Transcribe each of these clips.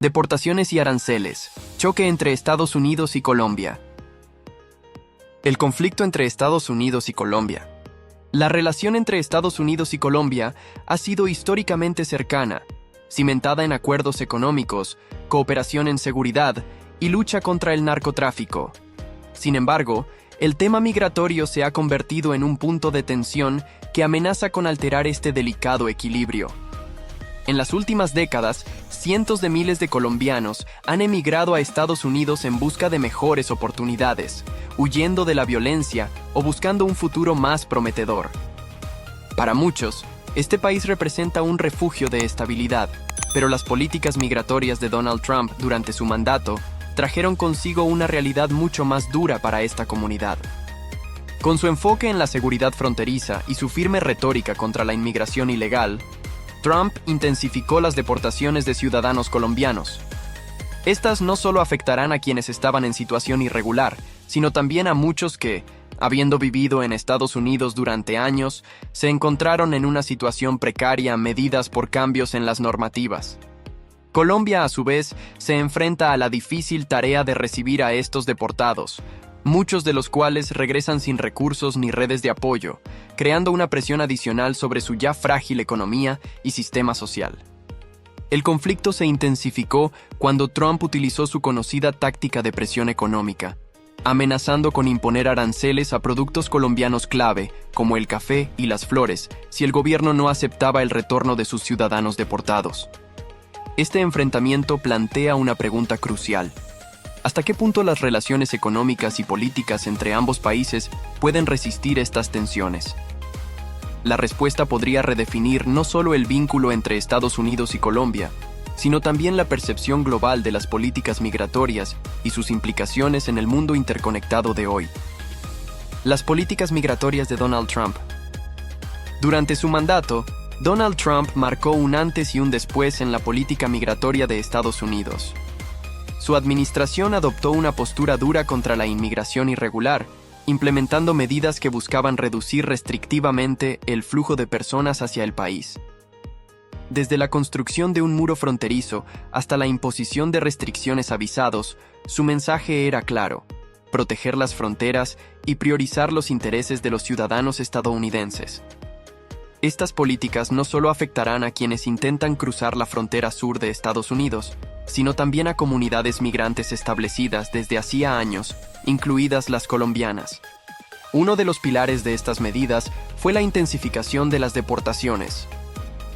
Deportaciones y aranceles. Choque entre Estados Unidos y Colombia. El conflicto entre Estados Unidos y Colombia. La relación entre Estados Unidos y Colombia ha sido históricamente cercana, cimentada en acuerdos económicos, cooperación en seguridad y lucha contra el narcotráfico. Sin embargo, el tema migratorio se ha convertido en un punto de tensión que amenaza con alterar este delicado equilibrio. En las últimas décadas, cientos de miles de colombianos han emigrado a Estados Unidos en busca de mejores oportunidades, huyendo de la violencia o buscando un futuro más prometedor. Para muchos, este país representa un refugio de estabilidad, pero las políticas migratorias de Donald Trump durante su mandato trajeron consigo una realidad mucho más dura para esta comunidad. Con su enfoque en la seguridad fronteriza y su firme retórica contra la inmigración ilegal, Trump intensificó las deportaciones de ciudadanos colombianos. Estas no solo afectarán a quienes estaban en situación irregular, sino también a muchos que, habiendo vivido en Estados Unidos durante años, se encontraron en una situación precaria medidas por cambios en las normativas. Colombia, a su vez, se enfrenta a la difícil tarea de recibir a estos deportados, muchos de los cuales regresan sin recursos ni redes de apoyo, creando una presión adicional sobre su ya frágil economía y sistema social. El conflicto se intensificó cuando Trump utilizó su conocida táctica de presión económica, amenazando con imponer aranceles a productos colombianos clave, como el café y las flores, si el gobierno no aceptaba el retorno de sus ciudadanos deportados. Este enfrentamiento plantea una pregunta crucial. ¿Hasta qué punto las relaciones económicas y políticas entre ambos países pueden resistir estas tensiones? La respuesta podría redefinir no solo el vínculo entre Estados Unidos y Colombia, sino también la percepción global de las políticas migratorias y sus implicaciones en el mundo interconectado de hoy. Las políticas migratorias de Donald Trump. Durante su mandato, Donald Trump marcó un antes y un después en la política migratoria de Estados Unidos. Su administración adoptó una postura dura contra la inmigración irregular, implementando medidas que buscaban reducir restrictivamente el flujo de personas hacia el país. Desde la construcción de un muro fronterizo hasta la imposición de restricciones a visados, su mensaje era claro: proteger las fronteras y priorizar los intereses de los ciudadanos estadounidenses. Estas políticas no solo afectarán a quienes intentan cruzar la frontera sur de Estados Unidos, sino también a comunidades migrantes establecidas desde hacía años, incluidas las colombianas. Uno de los pilares de estas medidas fue la intensificación de las deportaciones.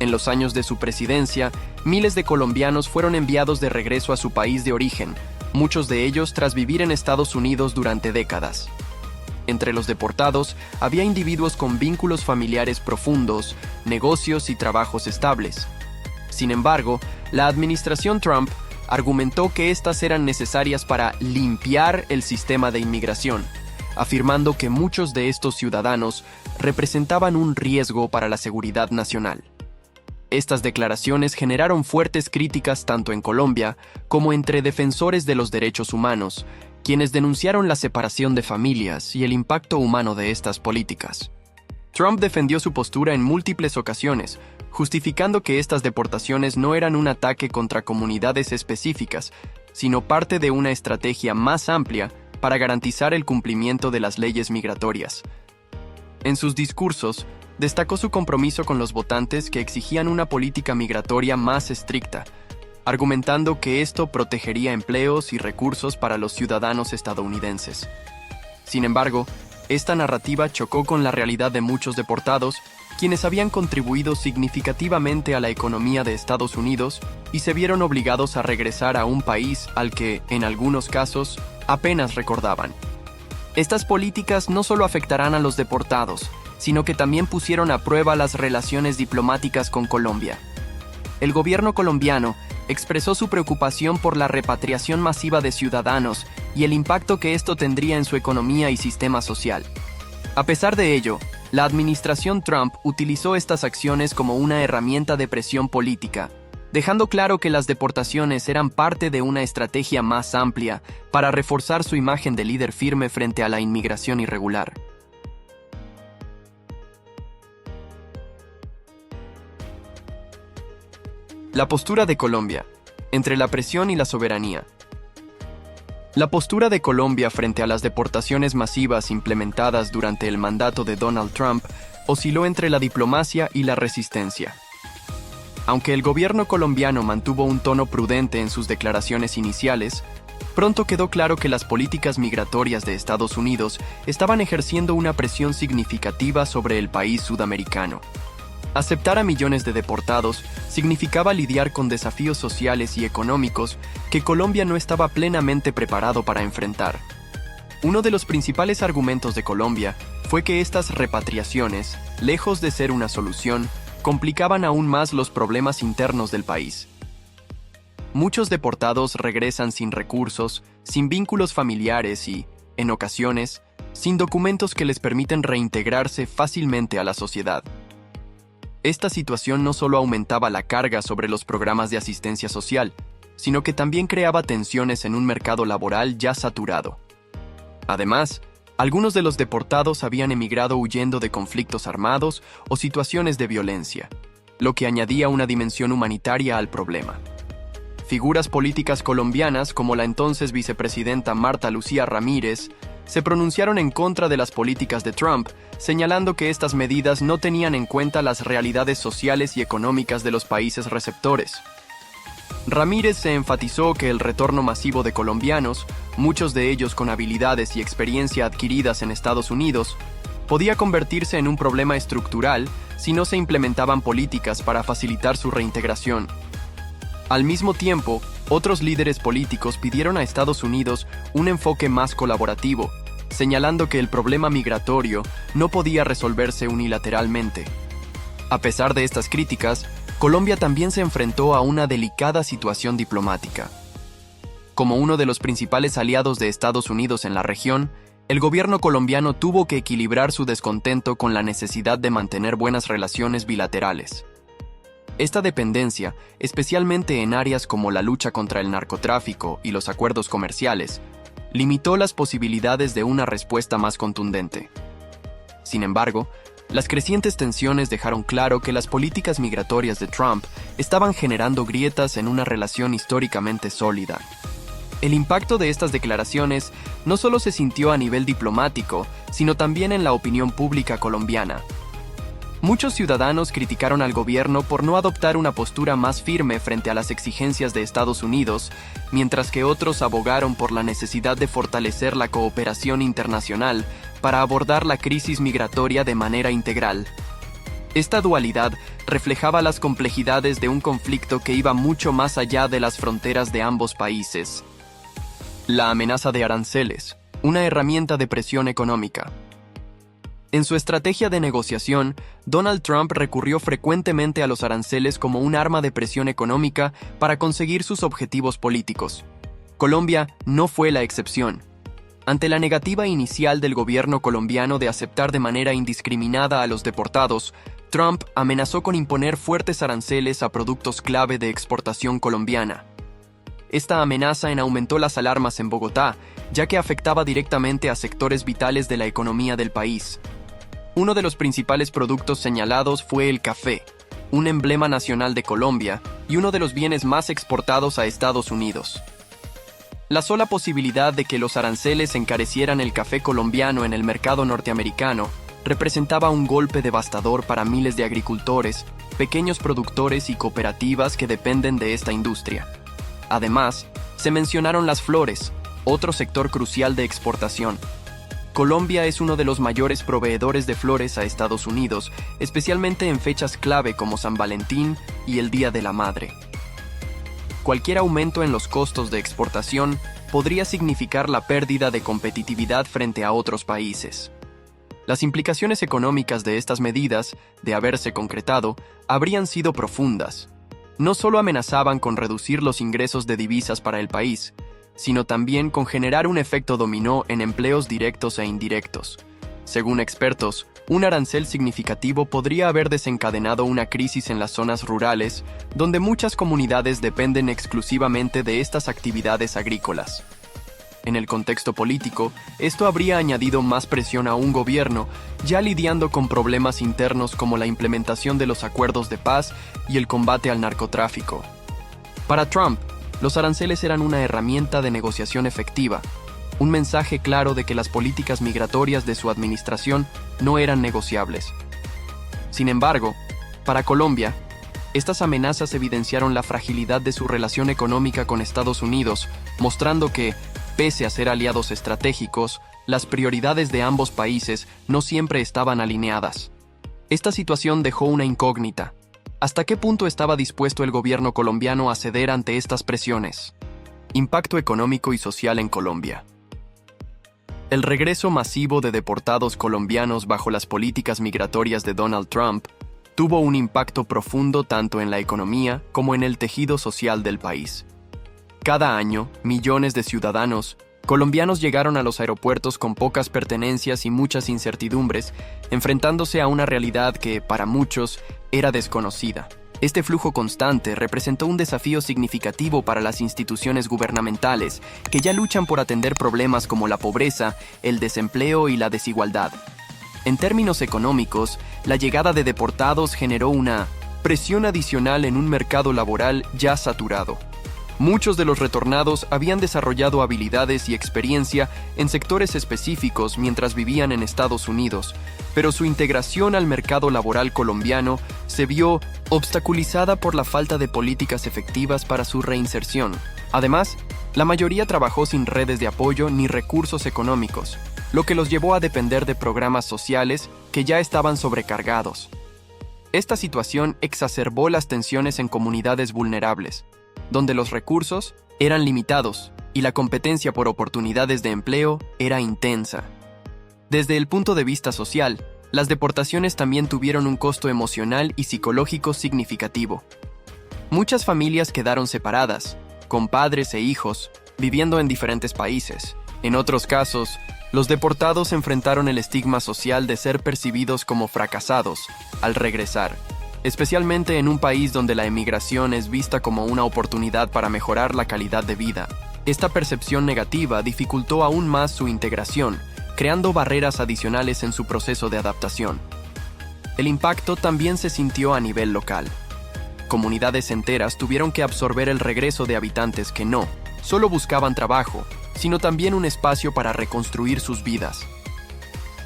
En los años de su presidencia, miles de colombianos fueron enviados de regreso a su país de origen, muchos de ellos tras vivir en Estados Unidos durante décadas. Entre los deportados había individuos con vínculos familiares profundos, negocios y trabajos estables. Sin embargo, la administración Trump argumentó que estas eran necesarias para limpiar el sistema de inmigración, afirmando que muchos de estos ciudadanos representaban un riesgo para la seguridad nacional. Estas declaraciones generaron fuertes críticas tanto en Colombia como entre defensores de los derechos humanos, quienes denunciaron la separación de familias y el impacto humano de estas políticas. Trump defendió su postura en múltiples ocasiones, justificando que estas deportaciones no eran un ataque contra comunidades específicas, sino parte de una estrategia más amplia para garantizar el cumplimiento de las leyes migratorias. En sus discursos, destacó su compromiso con los votantes que exigían una política migratoria más estricta, argumentando que esto protegería empleos y recursos para los ciudadanos estadounidenses. Sin embargo, esta narrativa chocó con la realidad de muchos deportados, quienes habían contribuido significativamente a la economía de Estados Unidos y se vieron obligados a regresar a un país al que, en algunos casos, apenas recordaban. Estas políticas no solo afectarán a los deportados, sino que también pusieron a prueba las relaciones diplomáticas con Colombia. El gobierno colombiano expresó su preocupación por la repatriación masiva de ciudadanos y el impacto que esto tendría en su economía y sistema social. A pesar de ello, la administración Trump utilizó estas acciones como una herramienta de presión política, dejando claro que las deportaciones eran parte de una estrategia más amplia para reforzar su imagen de líder firme frente a la inmigración irregular. La postura de Colombia. entre la presión y la soberanía. La postura de Colombia frente a las deportaciones masivas implementadas durante el mandato de Donald Trump osciló entre la diplomacia y la resistencia. Aunque el gobierno colombiano mantuvo un tono prudente en sus declaraciones iniciales, pronto quedó claro que las políticas migratorias de Estados Unidos estaban ejerciendo una presión significativa sobre el país sudamericano. Aceptar a millones de deportados significaba lidiar con desafíos sociales y económicos que Colombia no estaba plenamente preparado para enfrentar. Uno de los principales argumentos de Colombia fue que estas repatriaciones, lejos de ser una solución, complicaban aún más los problemas internos del país. Muchos deportados regresan sin recursos, sin vínculos familiares y, en ocasiones, sin documentos que les permiten reintegrarse fácilmente a la sociedad. Esta situación no solo aumentaba la carga sobre los programas de asistencia social, sino que también creaba tensiones en un mercado laboral ya saturado. Además, algunos de los deportados habían emigrado huyendo de conflictos armados o situaciones de violencia, lo que añadía una dimensión humanitaria al problema. Figuras políticas colombianas como la entonces vicepresidenta Marta Lucía Ramírez se pronunciaron en contra de las políticas de Trump, señalando que estas medidas no tenían en cuenta las realidades sociales y económicas de los países receptores. Ramírez se enfatizó que el retorno masivo de colombianos, muchos de ellos con habilidades y experiencia adquiridas en Estados Unidos, podía convertirse en un problema estructural si no se implementaban políticas para facilitar su reintegración. Al mismo tiempo, otros líderes políticos pidieron a Estados Unidos un enfoque más colaborativo, señalando que el problema migratorio no podía resolverse unilateralmente. A pesar de estas críticas, Colombia también se enfrentó a una delicada situación diplomática. Como uno de los principales aliados de Estados Unidos en la región, el gobierno colombiano tuvo que equilibrar su descontento con la necesidad de mantener buenas relaciones bilaterales. Esta dependencia, especialmente en áreas como la lucha contra el narcotráfico y los acuerdos comerciales, limitó las posibilidades de una respuesta más contundente. Sin embargo, las crecientes tensiones dejaron claro que las políticas migratorias de Trump estaban generando grietas en una relación históricamente sólida. El impacto de estas declaraciones no solo se sintió a nivel diplomático, sino también en la opinión pública colombiana. Muchos ciudadanos criticaron al gobierno por no adoptar una postura más firme frente a las exigencias de Estados Unidos, mientras que otros abogaron por la necesidad de fortalecer la cooperación internacional para abordar la crisis migratoria de manera integral. Esta dualidad reflejaba las complejidades de un conflicto que iba mucho más allá de las fronteras de ambos países. La amenaza de aranceles, una herramienta de presión económica. En su estrategia de negociación, Donald Trump recurrió frecuentemente a los aranceles como un arma de presión económica para conseguir sus objetivos políticos. Colombia no fue la excepción. Ante la negativa inicial del gobierno colombiano de aceptar de manera indiscriminada a los deportados, Trump amenazó con imponer fuertes aranceles a productos clave de exportación colombiana. Esta amenaza aumentó las alarmas en Bogotá, ya que afectaba directamente a sectores vitales de la economía del país. Uno de los principales productos señalados fue el café, un emblema nacional de Colombia y uno de los bienes más exportados a Estados Unidos. La sola posibilidad de que los aranceles encarecieran el café colombiano en el mercado norteamericano representaba un golpe devastador para miles de agricultores, pequeños productores y cooperativas que dependen de esta industria. Además, se mencionaron las flores, otro sector crucial de exportación. Colombia es uno de los mayores proveedores de flores a Estados Unidos, especialmente en fechas clave como San Valentín y el Día de la Madre. Cualquier aumento en los costos de exportación podría significar la pérdida de competitividad frente a otros países. Las implicaciones económicas de estas medidas, de haberse concretado, habrían sido profundas. No solo amenazaban con reducir los ingresos de divisas para el país, sino también con generar un efecto dominó en empleos directos e indirectos. Según expertos, un arancel significativo podría haber desencadenado una crisis en las zonas rurales, donde muchas comunidades dependen exclusivamente de estas actividades agrícolas. En el contexto político, esto habría añadido más presión a un gobierno ya lidiando con problemas internos como la implementación de los acuerdos de paz y el combate al narcotráfico. Para Trump, Los aranceles eran una herramienta de negociación efectiva, un mensaje claro de que las políticas migratorias de su administración no eran negociables. Sin embargo, para Colombia, estas amenazas evidenciaron la fragilidad de su relación económica con Estados Unidos, mostrando que, pese a ser aliados estratégicos, las prioridades de ambos países no siempre estaban alineadas. Esta situación dejó una incógnita. ¿Hasta qué punto estaba dispuesto el gobierno colombiano a ceder ante estas presiones? Impacto económico y social en Colombia. El regreso masivo de deportados colombianos bajo las políticas migratorias de Donald Trump tuvo un impacto profundo tanto en la economía como en el tejido social del país. Cada año, millones de ciudadanos colombianos llegaron a los aeropuertos con pocas pertenencias y muchas incertidumbres, enfrentándose a una realidad que, para muchos, era desconocida. Este flujo constante representó un desafío significativo para las instituciones gubernamentales, que ya luchan por atender problemas como la pobreza, el desempleo y la desigualdad. En términos económicos, la llegada de deportados generó una presión adicional en un mercado laboral ya saturado. Muchos de los retornados habían desarrollado habilidades y experiencia en sectores específicos mientras vivían en Estados Unidos, pero su integración al mercado laboral colombiano se vio obstaculizada por la falta de políticas efectivas para su reinserción. Además, la mayoría trabajó sin redes de apoyo ni recursos económicos, lo que los llevó a depender de programas sociales que ya estaban sobrecargados. Esta situación exacerbó las tensiones en comunidades vulnerables, donde los recursos eran limitados y la competencia por oportunidades de empleo era intensa. Desde el punto de vista social, las deportaciones también tuvieron un costo emocional y psicológico significativo. Muchas familias quedaron separadas, con padres e hijos, viviendo en diferentes países. En otros casos, los deportados enfrentaron el estigma social de ser percibidos como fracasados al regresar, especialmente en un país donde la emigración es vista como una oportunidad para mejorar la calidad de vida. Esta percepción negativa dificultó aún más su integración, creando barreras adicionales en su proceso de adaptación. El impacto también se sintió a nivel local. Comunidades enteras tuvieron que absorber el regreso de habitantes que no solo buscaban trabajo, sino también un espacio para reconstruir sus vidas.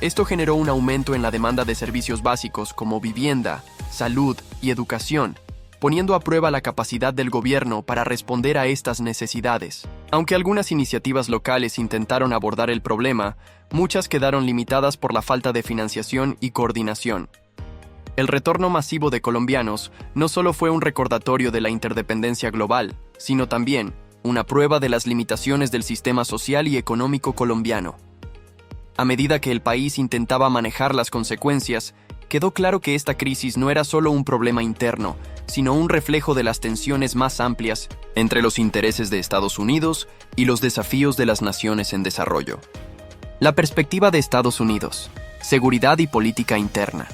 Esto generó un aumento en la demanda de servicios básicos como vivienda, salud y educación, poniendo a prueba la capacidad del gobierno para responder a estas necesidades. Aunque algunas iniciativas locales intentaron abordar el problema, muchas quedaron limitadas por la falta de financiación y coordinación. El retorno masivo de colombianos no solo fue un recordatorio de la interdependencia global, sino también una prueba de las limitaciones del sistema social y económico colombiano. A medida que el país intentaba manejar las consecuencias, quedó claro que esta crisis no era solo un problema interno, sino un reflejo de las tensiones más amplias entre los intereses de Estados Unidos y los desafíos de las naciones en desarrollo. La perspectiva de Estados Unidos: seguridad y política interna.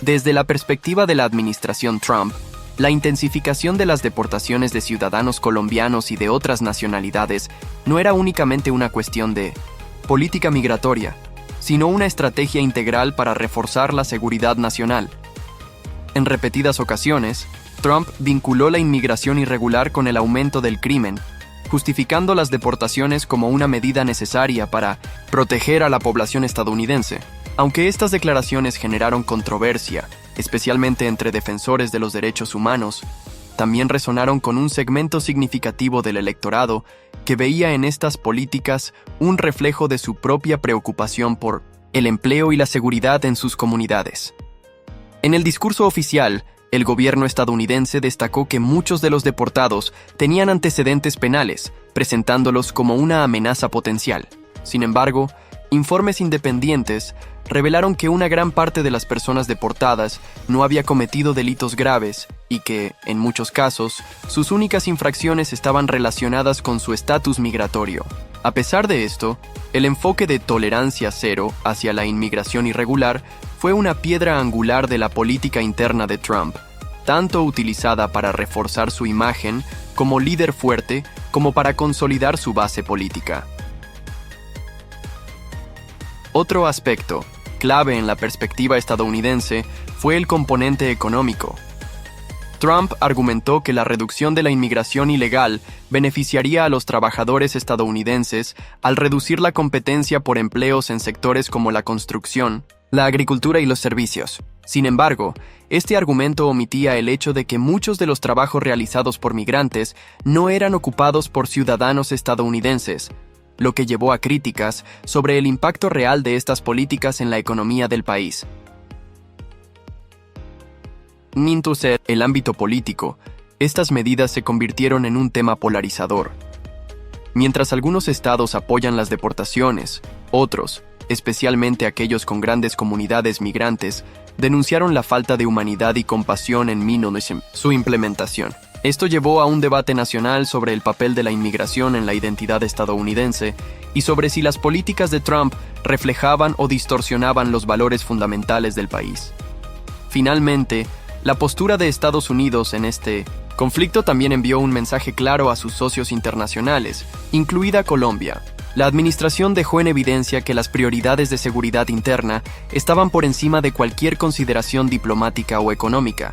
Desde la perspectiva de la administración Trump, la intensificación de las deportaciones de ciudadanos colombianos y de otras nacionalidades no era únicamente una cuestión de política migratoria, sino una estrategia integral para reforzar la seguridad nacional. En repetidas ocasiones, Trump vinculó la inmigración irregular con el aumento del crimen, justificando las deportaciones como una medida necesaria para proteger a la población estadounidense. Aunque estas declaraciones generaron controversia, especialmente entre defensores de los derechos humanos, también resonaron con un segmento significativo del electorado que veía en estas políticas un reflejo de su propia preocupación por el empleo y la seguridad en sus comunidades. En el discurso oficial, el gobierno estadounidense destacó que muchos de los deportados tenían antecedentes penales, presentándolos como una amenaza potencial. Sin embargo, informes independientes revelaron que una gran parte de las personas deportadas no había cometido delitos graves y que, en muchos casos, sus únicas infracciones estaban relacionadas con su estatus migratorio. A pesar de esto, el enfoque de tolerancia cero hacia la inmigración irregular fue una piedra angular de la política interna de Trump, tanto utilizada para reforzar su imagen como líder fuerte como para consolidar su base política. Otro aspecto clave en la perspectiva estadounidense fue el componente económico. Trump argumentó que la reducción de la inmigración ilegal beneficiaría a los trabajadores estadounidenses al reducir la competencia por empleos en sectores como la construcción, la agricultura y los servicios. Sin embargo, este argumento omitía el hecho de que muchos de los trabajos realizados por migrantes no eran ocupados por ciudadanos estadounidenses, lo que llevó a críticas sobre el impacto real de estas políticas en la economía del país. En el ámbito político, estas medidas se convirtieron en un tema polarizador. Mientras algunos estados apoyan las deportaciones, otros, especialmente aquellos con grandes comunidades migrantes, denunciaron la falta de humanidad y compasión en su implementación. Esto llevó a un debate nacional sobre el papel de la inmigración en la identidad estadounidense y sobre si las políticas de Trump reflejaban o distorsionaban los valores fundamentales del país. Finalmente, la postura de Estados Unidos en este conflicto también envió un mensaje claro a sus socios internacionales, incluida Colombia. La administración dejó en evidencia que las prioridades de seguridad interna estaban por encima de cualquier consideración diplomática o económica.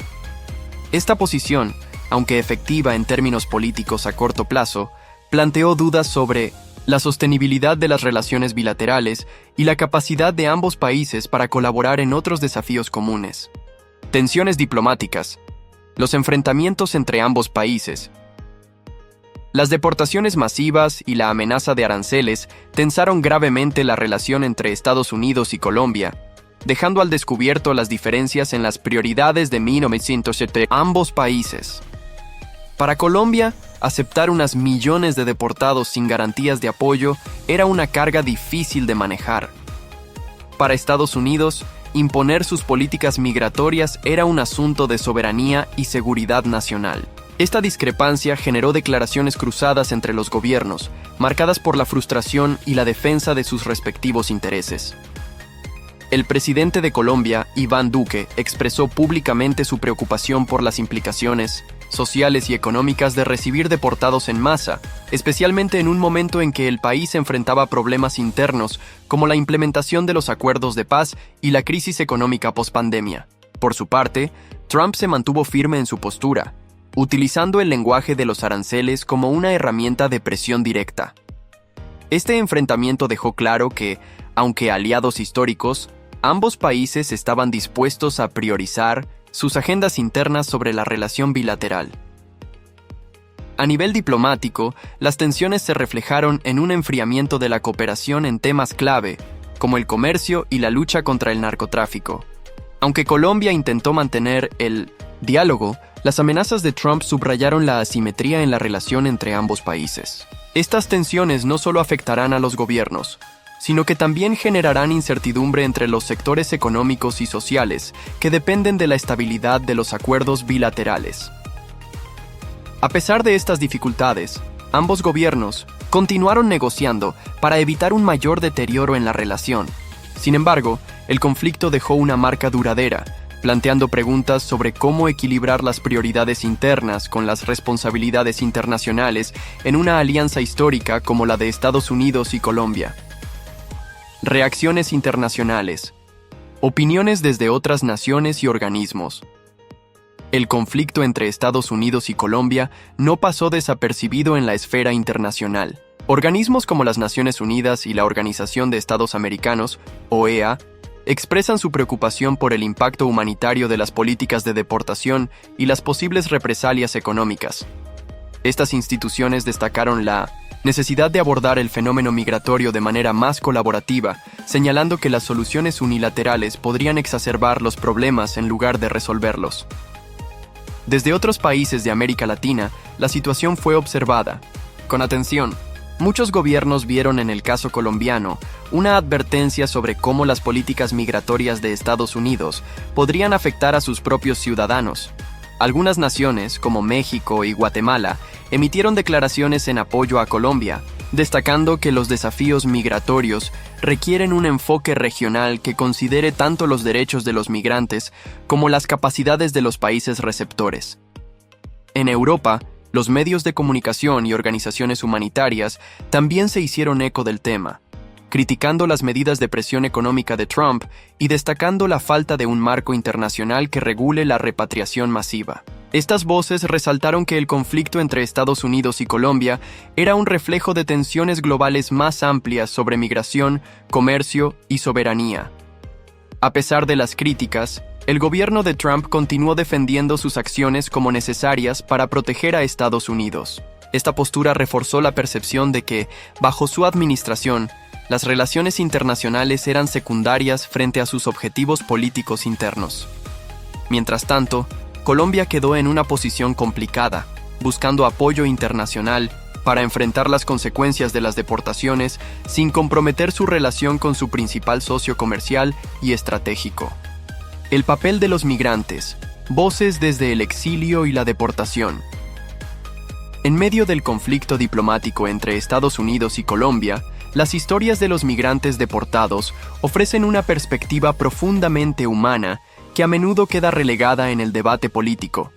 Esta posición, aunque efectiva en términos políticos a corto plazo, planteó dudas sobre la sostenibilidad de las relaciones bilaterales y la capacidad de ambos países para colaborar en otros desafíos comunes. Tensiones diplomáticas. Los enfrentamientos entre ambos países. Las deportaciones masivas y la amenaza de aranceles tensaron gravemente la relación entre Estados Unidos y Colombia, dejando al descubierto las diferencias en las prioridades de 1970 ambos países. Para Colombia, aceptar unas millones de deportados sin garantías de apoyo era una carga difícil de manejar. Para Estados Unidos, imponer sus políticas migratorias era un asunto de soberanía y seguridad nacional. Esta discrepancia generó declaraciones cruzadas entre los gobiernos, marcadas por la frustración y la defensa de sus respectivos intereses. El presidente de Colombia, Iván Duque, expresó públicamente su preocupación por las implicaciones sociales y económicas de recibir deportados en masa, especialmente en un momento en que el país enfrentaba problemas internos como la implementación de los acuerdos de paz y la crisis económica pospandemia. Por su parte, Trump se mantuvo firme en su postura, utilizando el lenguaje de los aranceles como una herramienta de presión directa. Este enfrentamiento dejó claro que, aunque aliados históricos, ambos países estaban dispuestos a priorizar sus agendas internas sobre la relación bilateral. A nivel diplomático, las tensiones se reflejaron en un enfriamiento de la cooperación en temas clave, como el comercio y la lucha contra el narcotráfico. Aunque Colombia intentó mantener el diálogo, las amenazas de Trump subrayaron la asimetría en la relación entre ambos países. Estas tensiones no solo afectarán a los gobiernos, sino que también generarán incertidumbre entre los sectores económicos y sociales que dependen de la estabilidad de los acuerdos bilaterales. A pesar de estas dificultades, ambos gobiernos continuaron negociando para evitar un mayor deterioro en la relación. Sin embargo, el conflicto dejó una marca duradera, planteando preguntas sobre cómo equilibrar las prioridades internas con las responsabilidades internacionales en una alianza histórica como la de Estados Unidos y Colombia. Reacciones internacionales. Opiniones desde otras naciones y organismos. El conflicto entre Estados Unidos y Colombia no pasó desapercibido en la esfera internacional. Organismos como las Naciones Unidas y la Organización de Estados Americanos, OEA, expresan su preocupación por el impacto humanitario de las políticas de deportación y las posibles represalias económicas. Estas instituciones destacaron la necesidad de abordar el fenómeno migratorio de manera más colaborativa, señalando que las soluciones unilaterales podrían exacerbar los problemas en lugar de resolverlos. Desde otros países de América Latina, la situación fue observada con atención. Muchos gobiernos vieron en el caso colombiano una advertencia sobre cómo las políticas migratorias de Estados Unidos podrían afectar a sus propios ciudadanos. Algunas naciones, como México y Guatemala, emitieron declaraciones en apoyo a Colombia, destacando que los desafíos migratorios requieren un enfoque regional que considere tanto los derechos de los migrantes como las capacidades de los países receptores. En Europa, los medios de comunicación y organizaciones humanitarias también se hicieron eco del tema. criticando las medidas de presión económica de Trump y destacando la falta de un marco internacional que regule la repatriación masiva. Estas voces resaltaron que el conflicto entre Estados Unidos y Colombia era un reflejo de tensiones globales más amplias sobre migración, comercio y soberanía. A pesar de las críticas, el gobierno de Trump continuó defendiendo sus acciones como necesarias para proteger a Estados Unidos. Esta postura reforzó la percepción de que, bajo su administración, las relaciones internacionales eran secundarias frente a sus objetivos políticos internos. Mientras tanto, Colombia quedó en una posición complicada, buscando apoyo internacional para enfrentar las consecuencias de las deportaciones sin comprometer su relación con su principal socio comercial y estratégico. El papel de los migrantes, voces desde el exilio y la deportación. En medio del conflicto diplomático entre Estados Unidos y Colombia, las historias de los migrantes deportados ofrecen una perspectiva profundamente humana que a menudo queda relegada en el debate político.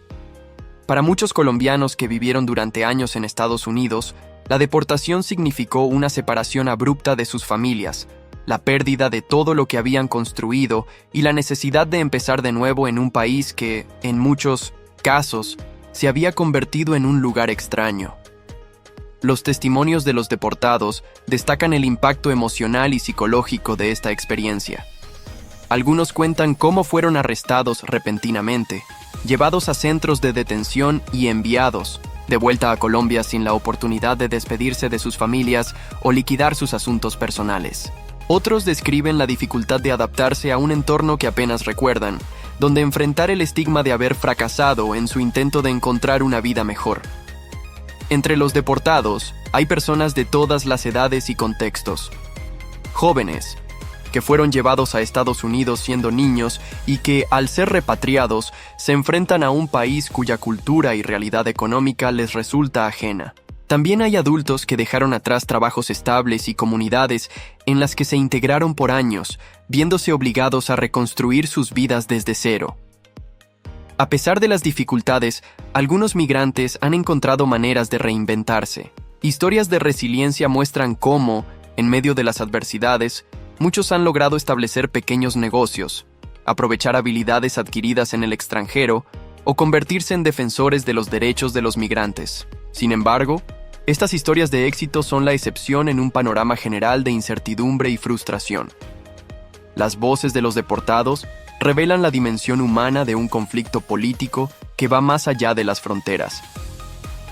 Para muchos colombianos que vivieron durante años en Estados Unidos, la deportación significó una separación abrupta de sus familias, la pérdida de todo lo que habían construido y la necesidad de empezar de nuevo en un país que, en muchos casos, se había convertido en un lugar extraño. Los testimonios de los deportados destacan el impacto emocional y psicológico de esta experiencia. Algunos cuentan cómo fueron arrestados repentinamente, llevados a centros de detención y enviados de vuelta a Colombia sin la oportunidad de despedirse de sus familias o liquidar sus asuntos personales. Otros describen la dificultad de adaptarse a un entorno que apenas recuerdan, donde enfrentar el estigma de haber fracasado en su intento de encontrar una vida mejor. Entre los deportados, hay personas de todas las edades y contextos. Jóvenes, que fueron llevados a Estados Unidos siendo niños y que, al ser repatriados, se enfrentan a un país cuya cultura y realidad económica les resulta ajena. También hay adultos que dejaron atrás trabajos estables y comunidades en las que se integraron por años, viéndose obligados a reconstruir sus vidas desde cero. A pesar de las dificultades, algunos migrantes han encontrado maneras de reinventarse. Historias de resiliencia muestran cómo, en medio de las adversidades, muchos han logrado establecer pequeños negocios, aprovechar habilidades adquiridas en el extranjero o convertirse en defensores de los derechos de los migrantes. Sin embargo, estas historias de éxito son la excepción en un panorama general de incertidumbre y frustración. Las voces de los deportados revelan la dimensión humana de un conflicto político que va más allá de las fronteras.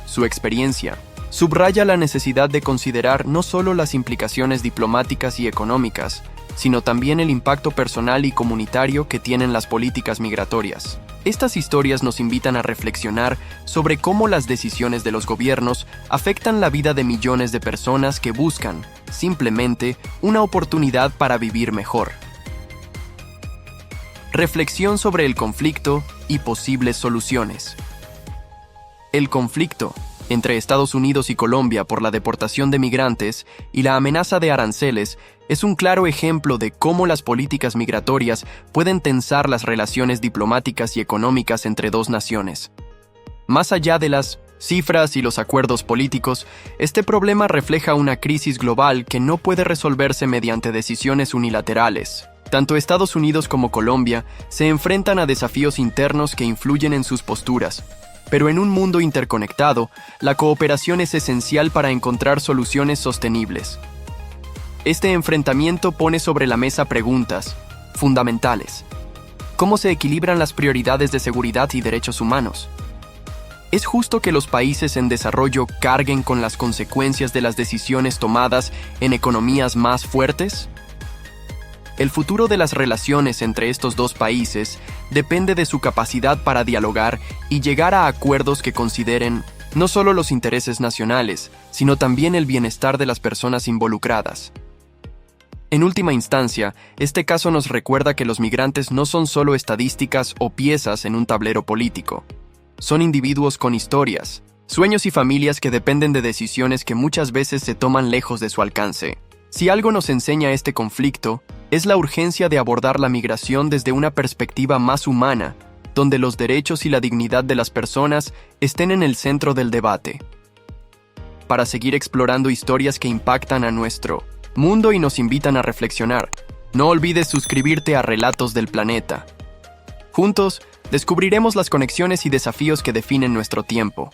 Su experiencia subraya la necesidad de considerar no solo las implicaciones diplomáticas y económicas, sino también el impacto personal y comunitario que tienen las políticas migratorias. Estas historias nos invitan a reflexionar sobre cómo las decisiones de los gobiernos afectan la vida de millones de personas que buscan, simplemente, una oportunidad para vivir mejor. Reflexión sobre el conflicto y posibles soluciones. El conflicto entre Estados Unidos y Colombia por la deportación de migrantes y la amenaza de aranceles es un claro ejemplo de cómo las políticas migratorias pueden tensar las relaciones diplomáticas y económicas entre dos naciones. Más allá de las cifras y los acuerdos políticos, este problema refleja una crisis global que no puede resolverse mediante decisiones unilaterales. Tanto Estados Unidos como Colombia se enfrentan a desafíos internos que influyen en sus posturas. Pero en un mundo interconectado, la cooperación es esencial para encontrar soluciones sostenibles. Este enfrentamiento pone sobre la mesa preguntas fundamentales. ¿Cómo se equilibran las prioridades de seguridad y derechos humanos? ¿Es justo que los países en desarrollo carguen con las consecuencias de las decisiones tomadas en economías más fuertes? El futuro de las relaciones entre estos dos países depende de su capacidad para dialogar y llegar a acuerdos que consideren no solo los intereses nacionales, sino también el bienestar de las personas involucradas. En última instancia, este caso nos recuerda que los migrantes no son solo estadísticas o piezas en un tablero político. Son individuos con historias, sueños y familias que dependen de decisiones que muchas veces se toman lejos de su alcance. Si algo nos enseña este conflicto, es la urgencia de abordar la migración desde una perspectiva más humana, donde los derechos y la dignidad de las personas estén en el centro del debate. Para seguir explorando historias que impactan a nuestro mundo y nos invitan a reflexionar. No olvides suscribirte a Relatos del Planeta. Juntos, descubriremos las conexiones y desafíos que definen nuestro tiempo.